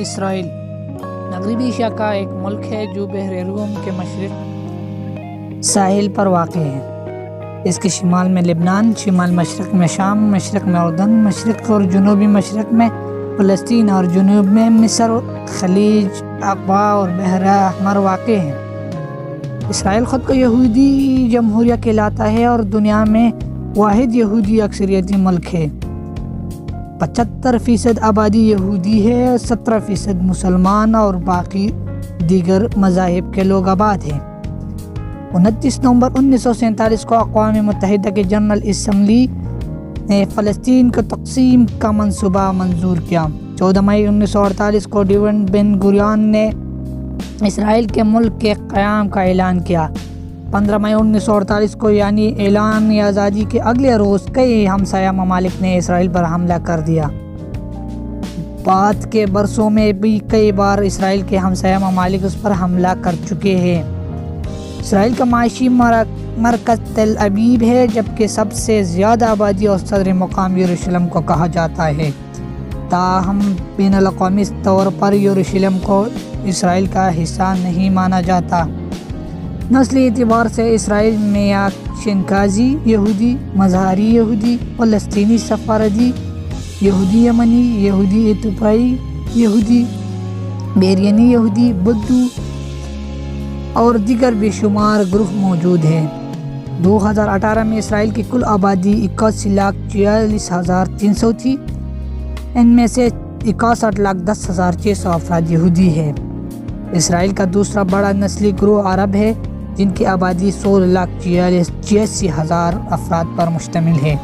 اسرائیل مغربی ایشیا کا ایک ملک ہے جو بحر روم کے مشرق ساحل پر واقع ہے۔ اس کے شمال میں لبنان، شمال مشرق میں شام، مشرق میں اردن، مشرق اور جنوبی مشرق میں فلسطین اور جنوب میں مصر، خلیج عقبہ اور بحر احمر واقع ہیں۔ اسرائیل خود کو یہودی جمہوریہ کہلاتا ہے اور دنیا میں واحد یہودی اکثریتی ملک ہے۔ 75% آبادی یہودی ہے، 17% مسلمان اور باقی دیگر مذاہب کے لوگ آباد ہیں۔ 29 نومبر 1947 کو اقوام متحدہ کے جنرل اسمبلی نے فلسطین کو تقسیم کا منصوبہ منظور کیا۔ 14 مئی 1948 کو ڈیوڈ بن گوریون نے اسرائیل کے ملک کے قیام کا اعلان کیا۔ 15 مئی 1948 کو یعنی اعلان آزادی کے اگلے روز کئی ہمسایہ ممالک نے اسرائیل پر حملہ کر دیا۔ بعد کے برسوں میں بھی کئی بار اسرائیل کے ہمسایہ ممالک اس پر حملہ کر چکے ہیں۔ اسرائیل کا معاشی مرکز تل ابیب ہے، جبکہ سب سے زیادہ آبادی اور صدر مقام یروشلم کو کہا جاتا ہے۔ تاہم بین الاقوامی طور پر یروشلم کو اسرائیل کا حصہ نہیں مانا جاتا۔ نسلی اعتبار سے اسرائیل میں شنکازی یہودی، مظہری یہودی، فلسطینی سفاردی یہودی، یمنی یہودی، ایتھوپیائی یہودی، بیرینی یہودی، بدو اور دیگر بے شمار گروہ موجود ہیں۔ 2018 میں اسرائیل کی کل آبادی 81,46,300 تھی۔ ان میں سے 61,10,600 افراد یہودی ہیں۔ اسرائیل کا دوسرا بڑا نسلی گروہ عرب ہے، جن کی آبادی 16,86,000 افراد پر مشتمل ہے۔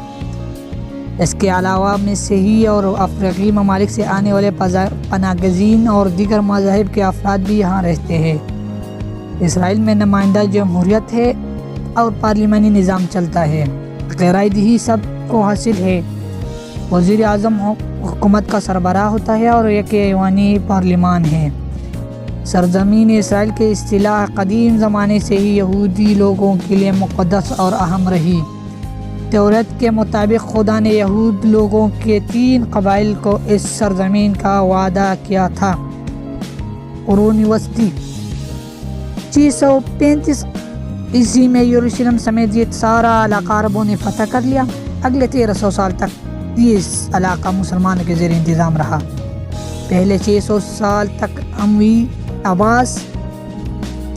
اس کے علاوہ مسیحی اور افریقی ممالک سے آنے والے پناہ گزین اور دیگر مذاہب کے افراد بھی یہاں رہتے ہیں۔ اسرائیل میں نمائندہ جمہوریت ہے اور پارلیمانی نظام چلتا ہے۔ رائے دہی سب کو حاصل ہے۔ وزیر اعظم حکومت کا سربراہ ہوتا ہے اور ایک ایوانی پارلیمان ہے۔ سرزمین اسرائیل کی اصطلاح قدیم زمانے سے ہی یہودی لوگوں کے لیے مقدس اور اہم رہی۔ توریت کے مطابق خدا نے یہود لوگوں کے 3 قبائل کو اس سرزمین کا وعدہ کیا تھا۔ قرون وسطی 635 عیسوی میں یروشلم سمیت یہ سارا علاقہ عربوں نے فتح کر لیا۔ اگلے 1300 سال تک یہ علاقہ مسلمانوں کے زیر انتظام رہا۔ پہلے 600 سال تک اموی، عباس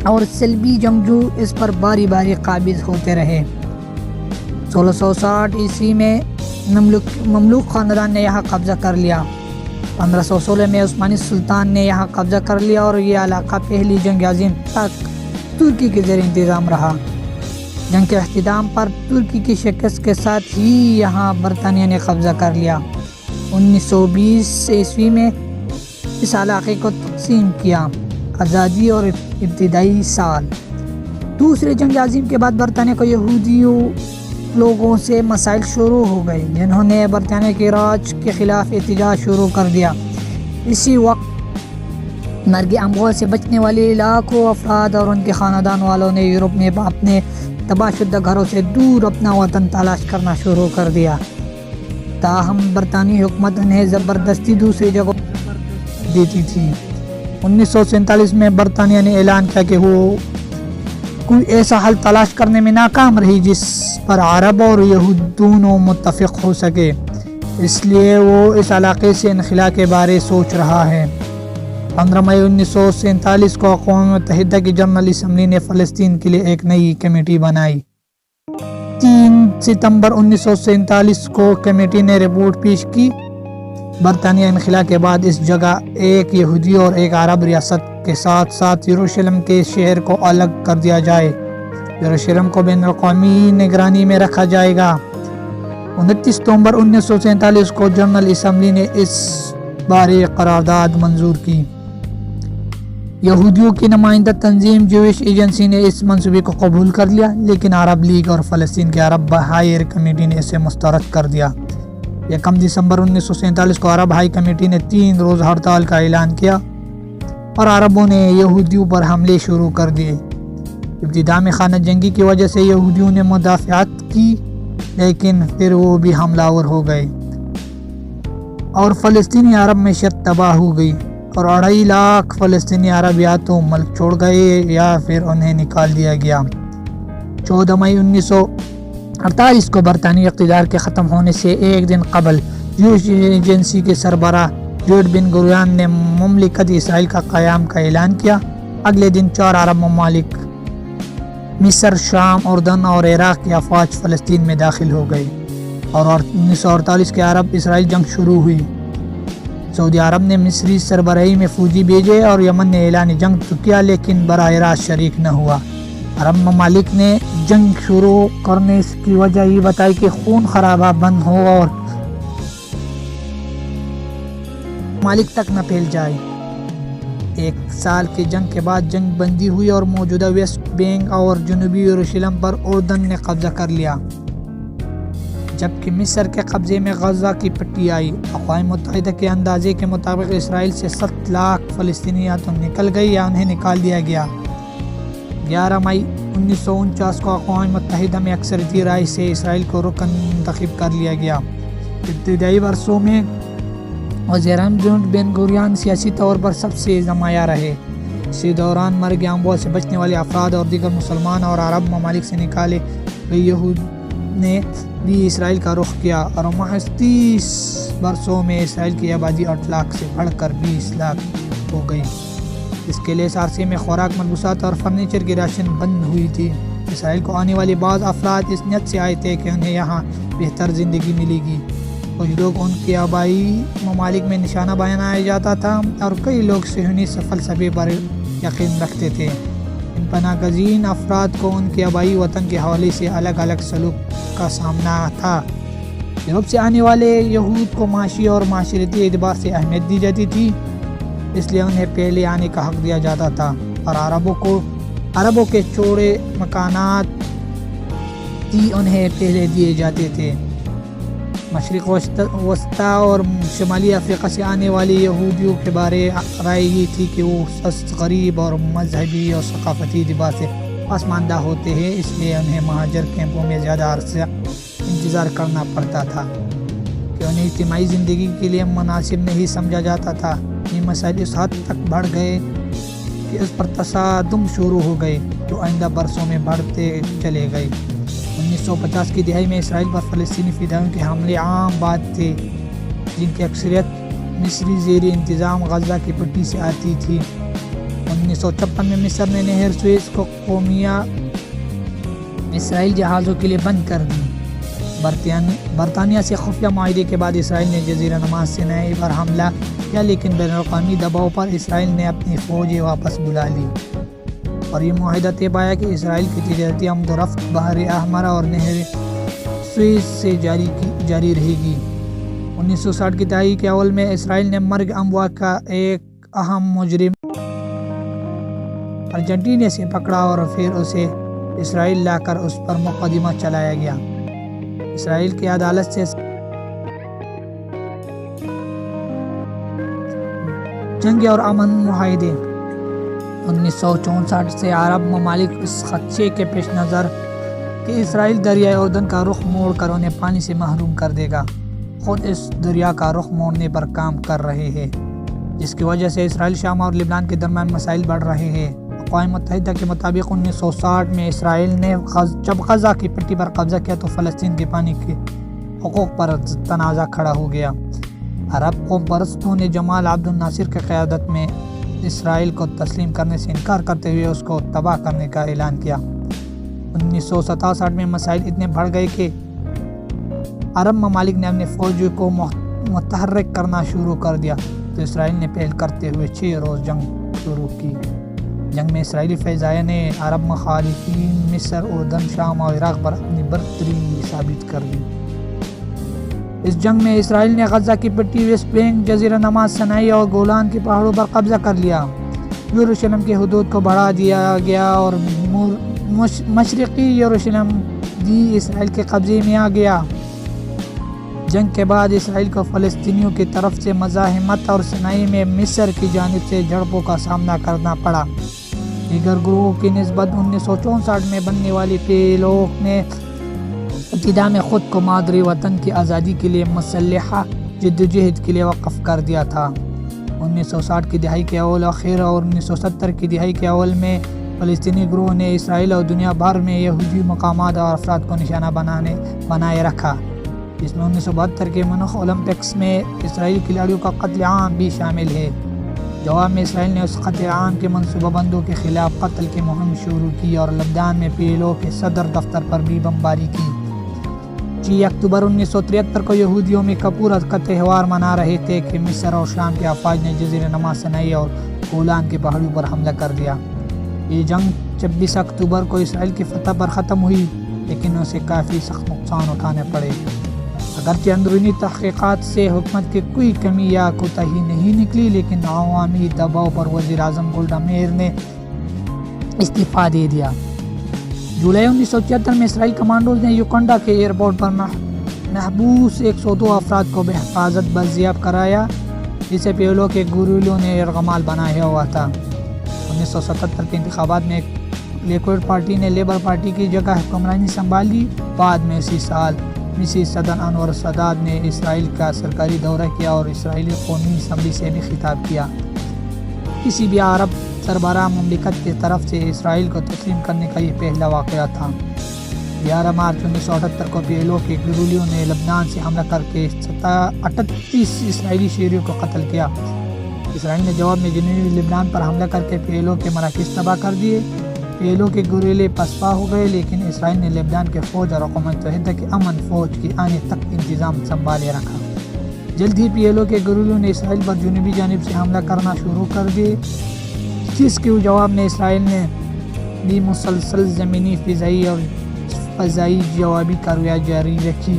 اور صلیبی جنگجو اس پر باری باری قابض ہوتے رہے۔ 1660 عیسوی میں مملوک خاندان نے یہاں قبضہ کر لیا۔ 1516 میں عثمانی سلطان نے یہاں قبضہ کر لیا اور یہ علاقہ پہلی جنگ عظیم تک ترکی کے زیر انتظام رہا۔ جنگ کے اختتام پر ترکی کی شکست کے ساتھ ہی یہاں برطانیہ نے قبضہ کر لیا۔ 1920 عیسوی میں اس علاقے کو تقسیم کیا۔ آزادی اور ابتدائی سال۔ دوسری جنگ عظیم کے بعد برطانیہ کو یہودی لوگوں سے مسائل شروع ہو گئے، جنہوں نے برطانیہ کے راج کے خلاف احتجاج شروع کر دیا۔ اسی وقت مرگ اموات سے بچنے والے لاکھوں افراد اور ان کے خاندان والوں نے یورپ میں اپنے تباہ شدہ گھروں سے دور اپنا وطن تلاش کرنا شروع کر دیا۔ تاہم برطانوی حکومت انہیں زبردستی دوسری جگہوں دیتی تھی۔ 1947 میں برطانیہ نے اعلان کیا کہ وہ کوئی ایسا حل تلاش کرنے میں ناکام رہی جس پر عرب اور یہود دونوں متفق ہو سکے، اس لیے وہ اس علاقے سے انخلا کے بارے سوچ رہا ہے۔ 15 مئی 1947 کو اقوام متحدہ کی جنرل اسمبلی نے فلسطین کے لیے ایک نئی کمیٹی بنائی۔ 3 ستمبر 1947 کو کمیٹی نے رپورٹ پیش کی۔ برطانیہ انخلا کے بعد اس جگہ ایک یہودی اور ایک عرب ریاست کے ساتھ ساتھ یروشلم کے شہر کو الگ کر دیا جائے۔ یروشلم کو بین الاقوامی نگرانی میں رکھا جائے گا۔ 29 ستمبر 1947 کو جنرل اسمبلی نے اس بارے قرارداد منظور کی۔ یہودیوں کی نمائندہ تنظیم جویش ایجنسی نے اس منصوبے کو قبول کر لیا، لیکن عرب لیگ اور فلسطین کے عرب ہائی کمیٹی نے اسے مسترد کر دیا۔ 1 دسمبر 1947 کو عرب ہائی کمیٹی نے 3 روز ہڑتال کا اعلان کیا اور عربوں نے یہودیوں پر حملے شروع کر دیے۔ ابتدا میں خانہ جنگی کی وجہ سے یہودیوں نے مدافعت کی، لیکن پھر وہ بھی حملہ آور ہو گئے اور فلسطینی عرب معیشت تباہ ہو گئی۔ اور 2.5 لاکھ فلسطینی عرب یا تو ملک چھوڑ گئے یا پھر انہیں نکال دیا گیا۔ 14 مئی 1948 کو برطانوی اقتدار کے ختم ہونے سے ایک دن قبل جوش ایجنسی کے سربراہ ڈیوڈ بن گوریون نے مملکت اسرائیل کا قیام کا اعلان کیا۔ اگلے دن 4 عرب ممالک مصر، شام، اردن اور عراق کی افواج فلسطین میں داخل ہو گئی اور 1948 کے عرب اسرائیل جنگ شروع ہوئی۔ سعودی عرب نے مصری سربراہی میں فوجی بھیجے اور یمن نے اعلان جنگ تو کیا لیکن براہ راست شریک نہ ہوا۔ عرب ممالک نے جنگ شروع کرنے کی وجہ یہ بتائی کہ خون خرابہ بند ہو اور ممالک تک نہ پھیل جائے۔ 1 سال کی جنگ کے بعد جنگ بندی ہوئی اور موجودہ ویسٹ بینک اور جنوبی یروشلم پر اردن نے قبضہ کر لیا، جبکہ مصر کے قبضے میں غزہ کی پٹی آئی۔ اقوام متحدہ کے اندازے کے مطابق اسرائیل سے 7 لاکھ فلسطینی یا تو نکل گئی یا انہیں نکال دیا گیا۔ 11 مئی 1949 کو اقوام متحدہ میں اکثریتی رائے سے اسرائیل کو رکن منتخب کر لیا گیا۔ ابتدائی برسوں میں وزیر اعظم ڈیوڈ بن گوریون سیاسی طور پر سب سے نمایاں رہے۔ اسی دوران مرگ اموات سے بچنے والے افراد اور دیگر مسلمان اور عرب ممالک سے نکالے گئے یہود نے بھی اسرائیل کا رخ کیا اور محض 30 برسوں میں اسرائیل کی آبادی 8 لاکھ سے بڑھ کر 20 لاکھ ہو گئی۔ اس کے لیے اس عرصے میں خوراک، ملبوسات اور فرنیچر کی راشن بند ہوئی تھی۔ اسرائیل کو آنے والے بعض افراد اس نیت سے آئے تھے کہ انہیں یہاں بہتر زندگی ملے گی۔ کچھ لوگ ان کے آبائی ممالک میں نشانہ بنایا جاتا تھا اور کئی لوگ صہیونی فلسفے پر یقین رکھتے تھے۔ ان پناہ گزین افراد کو ان کے آبائی وطن کے حوالے سے الگ الگ سلوک کا سامنا تھا۔ یورپ سے آنے والے یہود کو معاشی اور معاشرتی اعتبار سے اہمیت دی جاتی تھی، اس لیے انہیں پہلے آنے کا حق دیا جاتا تھا اور عربوں کے چوڑے مکانات ہی انہیں پہلے دیے جاتے تھے۔ مشرق وسطی اور شمالی افریقہ سے آنے والے یہودیوں کے بارے رائے یہ تھی کہ وہ سست، غریب اور مذہبی اور ثقافتی اعتبار سے پسماندہ ہوتے ہیں، اس لیے انہیں مہاجر کیمپوں میں زیادہ عرصہ انتظار کرنا پڑتا تھا کہ انہیں اجتماعی زندگی کے لیے مناسب نہیں سمجھا جاتا تھا۔ یہ مسائل اس حد تک بڑھ گئے کہ اس پر تصادم شروع ہو گئے جو آئندہ برسوں میں بڑھتے چلے گئے۔ 1950 کی دہائی میں اسرائیل پر فلسطینی فدائیوں کے حملے عام بات تھے، جن کی اکثریت مصری زیر انتظام غزہ کی پٹی سے آتی تھی۔ 1956 میں مصر نے نہر سویس کو قومیہ اسرائیل جہازوں کے لیے بند کر دی۔ برطانیہ سے خفیہ معاہدے کے بعد اسرائیل نے جزیرہ نما سینائی پر حملہ کیا، لیکن بین الاقوامی دباؤ پر اسرائیل نے اپنی فوجیں واپس بلا لی اور یہ معاہدہ طے پایا کہ اسرائیل کی تجارتی آمد و رفت بحر احمر اور نہر سویس سے جاری رہے گی۔ 1960 کی دہائی کے اول میں اسرائیل نے مرگ اموات کا ایک اہم مجرم ارجنٹینا سے پکڑا اور پھر اسے اسرائیل لا کر اس پر مقدمہ چلایا گیا۔ اسرائیل کی عدالت سے جنگ اور امن معاہدے۔ 1964 سے عرب ممالک اس خدشے کے پیش نظر کہ اسرائیل دریائے اردن کا رخ موڑ کر انہیں پانی سے محروم کر دے گا، خود اس دریا کا رخ موڑنے پر کام کر رہے ہیں، جس کی وجہ سے اسرائیل، شام اور لبنان کے درمیان مسائل بڑھ رہے ہیں۔ اقوام متحدہ کے مطابق 1960 میں اسرائیل نے جب غزہ کی پٹی پر قبضہ کیا تو فلسطین کے پانی کے حقوق پر تنازع کھڑا ہو گیا۔ عرب قوم پرستوں نے جمال عبد الناصر کی قیادت میں اسرائیل کو تسلیم کرنے سے انکار کرتے ہوئے اس کو تباہ کرنے کا اعلان کیا۔ 1967 میں مسائل اتنے بڑھ گئے کہ عرب ممالک نے اپنے فوجوں کو متحرک کرنا شروع کر دیا تو اسرائیل نے پہل کرتے ہوئے 6 روز جنگ شروع کی۔ جنگ میں اسرائیلی فضائیہ نے عرب مخالفین مصر، اردن، شام اور عراق پر اپنی برتری ثابت کر دی۔ اس جنگ میں اسرائیل نے غزہ کی پٹی، ویسٹ بینک، جزیرہ نما سینائی اور گولان کے پہاڑوں پر قبضہ کر لیا۔ یروشلم کی حدود کو بڑھا دیا گیا اور مشرقی یروشلم بھی اسرائیل کے قبضے میں آ گیا۔ جنگ کے بعد اسرائیل کو فلسطینیوں کی طرف سے مزاحمت اور سینائی میں مصر کی جانب سے جھڑپوں کا سامنا کرنا پڑا۔ دیگر گروہوں کی نسبت 1964 میں بننے والی پیلوک نے ابتدا میں خود کو مادری وطن کی آزادی کے لیے مسلحہ جدوجہد کے لیے وقف کر دیا تھا۔ 1960 کی دہائی کے اول آخر اور 1970 کی دہائی کے اول میں فلسطینی گروہ نے اسرائیل اور دنیا بھر میں یہودی مقامات اور افراد کو نشانہ بنائے رکھا، جس میں 1972 کے منخ اولمپکس میں اسرائیلی کھلاڑیوں کا قتل عام بھی شامل ہے۔ جواب میں اسرائیل نے اس قتل عام کے منصوبہ بندوں کے خلاف قتل کی مہم شروع کی اور لبنان میں PLO کے صدر دفتر پر بھی بمباری کی۔ 6 اکتوبر 1973 کو یہودیوں میں کپورت کا تہوار منا رہے تھے کہ مصر اور شام کے افواج نے جزیرہ نما سنائی اور گولان کے پہاڑیوں پر حملہ کر دیا۔ یہ جنگ 26 اکتوبر کو اسرائیل کی فتح پر ختم ہوئی، لیکن اسے کافی سخت نقصان اٹھانے پڑے۔ اگرچہ اندرونی تحقیقات سے حکومت کی کوئی کمی یا کوتاہی نہیں نکلی، لیکن عوامی دباؤ پر وزیر اعظم گولڈا میئر نے استعفیٰ دے دیا۔ جولائی 1974 میں اسرائیل کمانڈوز نے یوکنڈا کے ایئرپورٹ پر محبوس 102 افراد کو بحفاظت بازیاب کرایا، جسے PLO کے گوریلوں نے یرغمال بنایا ہوا تھا۔ 1977 کے انتخابات میں لیکوڈ پارٹی نے لیبر پارٹی کی جگہ حکمرانی سنبھالی۔ بعد میں اسی سال مصری صدر انور سادات نے اسرائیل کا سرکاری دورہ کیا اور اسرائیلی قومی اسمبلی سے بھی خطاب کیا۔ کسی بھی عرب سربراہ مملکت کی طرف سے اسرائیل کو تسلیم کرنے کا یہ پہلا واقعہ تھا۔ 11 مارچ 1978 کو PLO کے گروہوں نے لبنان سے حملہ کر کے 38 اسرائیلی شہریوں کو قتل کیا۔ اسرائیل نے جواب میں جنوبی لبنان پر حملہ کر کے PLO کے مراکز تباہ کر دیے۔ PLO کے گوریلے پسپا ہو گئے، لیکن اسرائیل نے لبنان کے فوج اور اقوام متحدہ کی امن فوج کی آنے تک انتظام سنبھالے رکھا۔ جلد ہی PLO کے گوریلوں نے اسرائیل پر جنوبی جانب سے حملہ کرنا شروع کر دیے، جس کے جواب میں اسرائیل نے بھی مسلسل زمینی، فضائی اور فضائی جوابی کارروائیاں جاری رکھی۔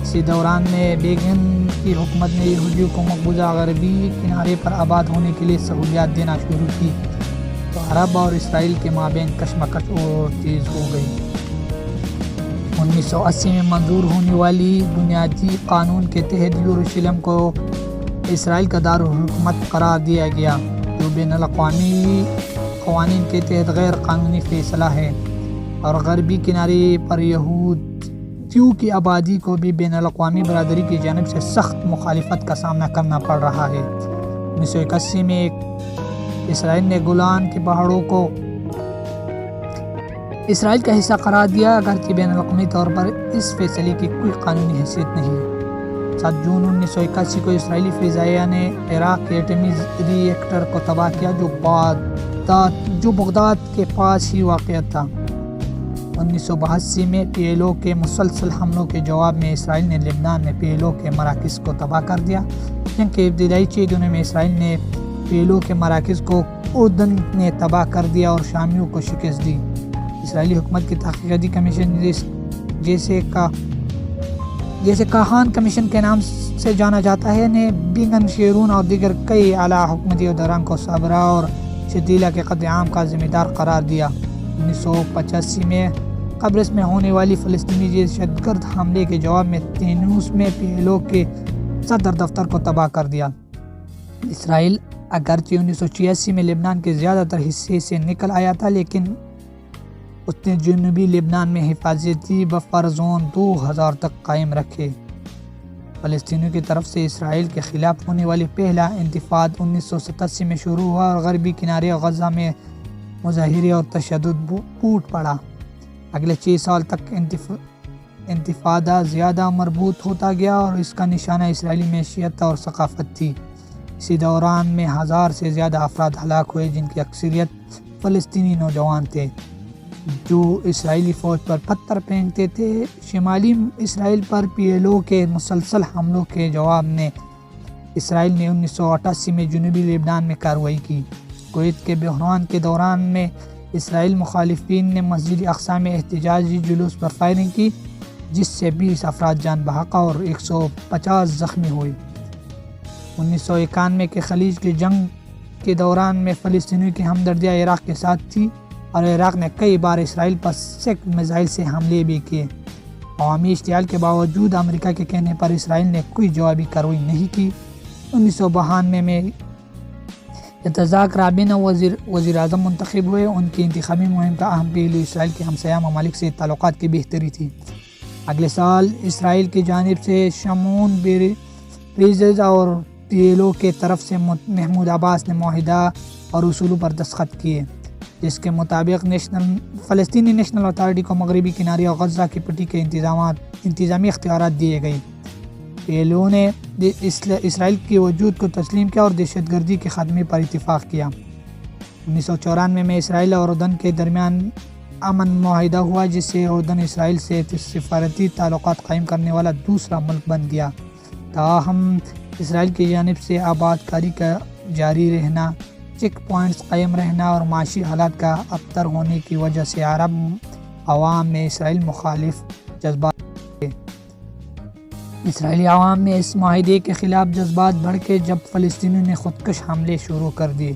اسی دوران میں بیگن کی حکومت نے یہودیوں کو مقبوضہ غربی کنارے پر آباد ہونے کے لیے سہولیات دینا شروع کی، تو عرب اور اسرائیل کے مابین کشمکش اور تیز ہو گئی۔ 1980 میں منظور ہونے والی بنیادی قانون کے تحت یروشلم کو اسرائیل کا دارالحکومت قرار دیا گیا، جو بین الاقوامی قوانین کے تحت غیر قانونی فیصلہ ہے، اور غربی کنارے پر یہودیوں کی آبادی کو بھی بین الاقوامی برادری کی جانب سے سخت مخالفت کا سامنا کرنا پڑ رہا ہے۔ 1981 میں اسرائیل نے گولان کے پہاڑوں کو اسرائیل کا حصہ قرار دیا، اگرچہ بین الاقوامی طور پر اس فیصلے کی کوئی قانونی حیثیت نہیں۔ 7 جون 1981 کو اسرائیلی فضائیہ نے عراق کے ایٹمی ری ایکٹر کو تباہ کیا، جو بغداد کے پاس ہی واقع تھا۔ 1982 میں PLO کے مسلسل حملوں کے جواب میں اسرائیل نے لبنان میں PLO کے مراکز کو تباہ کر دیا۔ جنگ کے ابتدائی 6 دنوں میں اسرائیل نے PLO کے مراکز کو اردن نے تباہ کر دیا اور شامیوں کو شکست دی۔ اسرائیلی حکومت کی تحقیقاتی کمیشن، جیسے کاہان کمیشن کے نام سے جانا جاتا ہے، نے بیگن، شیرون اور دیگر کئی اعلیٰ حکومتی عہدیداران کو صبرا اور شتیلا کے قتل عام کا ذمہ دار قرار دیا۔ 1985 میں قبرص میں ہونے والی فلسطینی دہشت گرد حملے کے جواب میں تینوس میں PLO کے صدر دفتر کو تباہ کر دیا۔ اسرائیل اگرچہ 1986 میں لبنان کے زیادہ تر حصے سے نکل آیا تھا، لیکن اس نے جنوبی لبنان میں حفاظتی بفر زون 2000 تک قائم رکھے۔ فلسطینیوں کی طرف سے اسرائیل کے خلاف ہونے والی پہلا انتفاضہ 1987 میں شروع ہوا اور غربی کنارے غزہ میں مظاہرے اور تشدد پھوٹ پڑا۔ اگلے 6 سال تک انتفاضہ زیادہ مربوط ہوتا گیا اور اس کا نشانہ اسرائیلی معیشت اور ثقافت تھی۔ اسی دوران میں 1000 سے زیادہ افراد ہلاک ہوئے، جن کی اکثریت فلسطینی نوجوان تھے جو اسرائیلی فوج پر پتھر پھینکتے تھے۔ شمالی اسرائیل پر PLO کے مسلسل حملوں کے جواب میں اسرائیل نے 1988 میں جنوبی لبنان میں کارروائی کی۔ کویت کے بحران کے دوران میں اسرائیل مخالفین نے مسجد اقصی میں احتجاجی جلوس پر فائرنگ کی، جس سے 20 افراد جان بحق اور 150 زخمی ہوئے۔ 1991 کے خلیج کی جنگ کے دوران میں فلسطینیوں کی ہمدردیاں عراق کے ساتھ تھی اور عراق نے کئی بار اسرائیل پر سیک میزائل سے حملے بھی کیے۔ عوامی اشتعال کے باوجود امریکہ کے کہنے پر اسرائیل نے کوئی جوابی کارروائی نہیں کی۔ 1992 میں اتزاق رابین وزیر اعظم منتخب ہوئے۔ ان کی انتخابی مہم کا اہم پہلو اسرائیل کے ہمسایہ ممالک سے تعلقات کی بہتری تھی۔ اگلے سال اسرائیل کی جانب سے شمعون بریجز اور PLO کے طرف سے محمود عباس نے معاہدہ اور اصولوں پر دستخط کیے، جس کے مطابق فلسطینی نیشنل اتھارٹی کو مغربی کنارے اور غزہ کی پٹی کے انتظامی اختیارات دیے گئے۔ PLO نے اسرائیل کے وجود کو تسلیم کیا اور دہشت گردی کے خاتمے پر اتفاق کیا۔ 1994 میں اسرائیل اور اردن کے درمیان امن معاہدہ ہوا، جس سے اردن اسرائیل سے سفارتی تعلقات قائم کرنے والا دوسرا ملک بن گیا۔ تاہم اسرائیل کی جانب سے آباد کاری کا جاری رہنا، چیک پوائنٹس قائم رہنا اور معاشی حالات کا ابتر ہونے کی وجہ سے عرب عوام میں اسرائیل مخالف جذبات تھے۔ اسرائیلی عوام میں اس معاہدے کے خلاف جذبات بڑھ کے جب فلسطینیوں نے خودکش حملے شروع کر دیے۔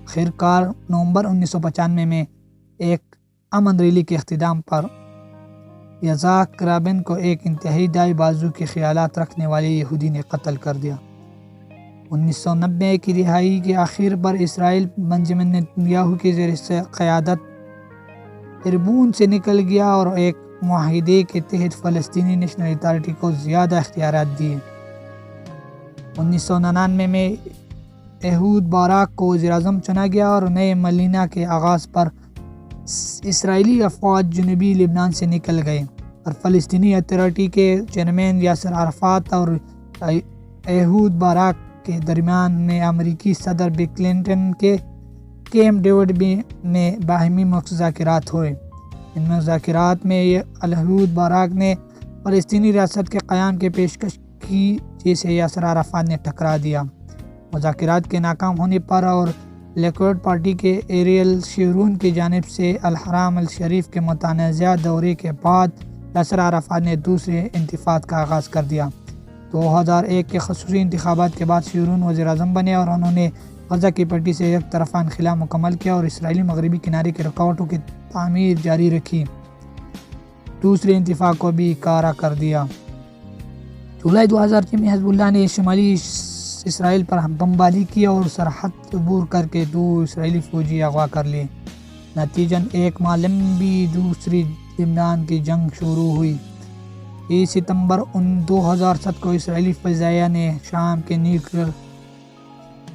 آخرکار نومبر 1995 میں ایک امن ریلی کے اختتام پر یزاک رابن کو ایک انتہائی دائیں بازو کے خیالات رکھنے والے یہودی نے قتل کر دیا۔ 1990 کی دہائی کے آخر پر اسرائیل بنجامن نتنیاہو کی زیر قیادت اربون سے نکل گیا اور ایک معاہدے کے تحت فلسطینی نیشنل اتھارٹی کو زیادہ اختیارات دیے۔ 1999 میں ایہود باراک کو وزیر اعظم چنا گیا اور نئے ملینا کے آغاز پر اسرائیلی افواج جنوبی لبنان سے نکل گئے اور فلسطینی اتھارٹی کے چیئرمین یاسر عرفات اور ایہود باراک کے درمیان میں امریکی صدر بل کلنٹن کے کیمپ ڈیوڈ میں باہمی مذاکرات ہوئے۔ ان مذاکرات میں ایہود باراک نے فلسطینی ریاست کے قیام کی پیشکش کی، جسے یاسر عرفات نے ٹھکرا دیا۔ مذاکرات کے ناکام ہونے پر اور لیکوڈ پارٹی کے ایریل شیرون کی جانب سے الحرام الشریف کے متنازع دورے کے بعد یاسر عرفات نے دوسرے انتفاض کا آغاز کر دیا۔ 2001 کے خصوصی انتخابات کے بعد شیرون وزیر اعظم بنے اور انہوں نے غزہ کی پٹی سے یک طرفہ انخلا مکمل کیا اور اسرائیلی مغربی کنارے کی رکاوٹوں کی تعمیر جاری رکھی۔ دوسرے انتفاض کو بھی کارا کر دیا۔ جولائی 2006 میں حزب اللہ نے شمالی اسرائیل پر بمباری کی اور سرحد عبور کر کے 2 اسرائیلی فوجی اغوا کر لیے۔ نتیجاً ایک ماہ لمبی دوسری لبنان کی جنگ شروع ہوئی۔ 30 ستمبر 2007 کو اسرائیلی فضائیہ نے شام کے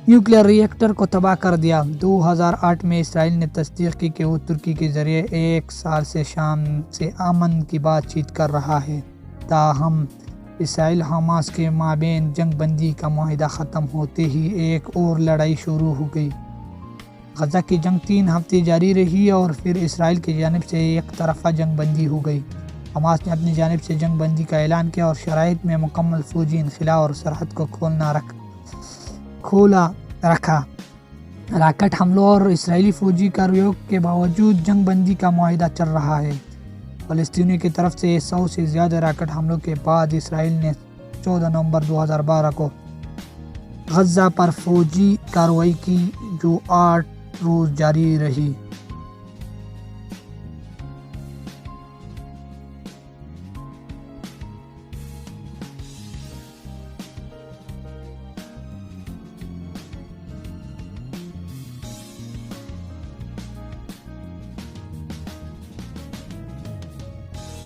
نیوکلیئر ری ایکٹر کو تباہ کر دیا۔ 2008 میں اسرائیل نے تصدیق کی کہ وہ ترکی کے ذریعے 1 سال سے شام سے امن کی بات چیت کر رہا ہے۔ تاہم اسرائیل حماس کے مابین جنگ بندی کا معاہدہ ختم ہوتے ہی ایک اور لڑائی شروع ہو گئی۔ غزہ کی جنگ 3 ہفتے جاری رہی اور پھر اسرائیل کی جانب سے ایک طرفہ جنگ بندی ہو گئی۔ حماس نے اپنی جانب سے جنگ بندی کا اعلان کیا اور شرائط میں مکمل فوجی انخلا اور سرحد کو کھولا رکھا۔ راکٹ حملوں اور اسرائیلی فوجی کارروائیوں کے باوجود جنگ بندی کا معاہدہ چل رہا ہے۔ فلسطینیوں کی طرف سے 100 سے زیادہ راکٹ حملوں کے بعد اسرائیل نے 14 نومبر 2012 کو غزہ پر فوجی کارروائی کی، جو 8 روز جاری رہی۔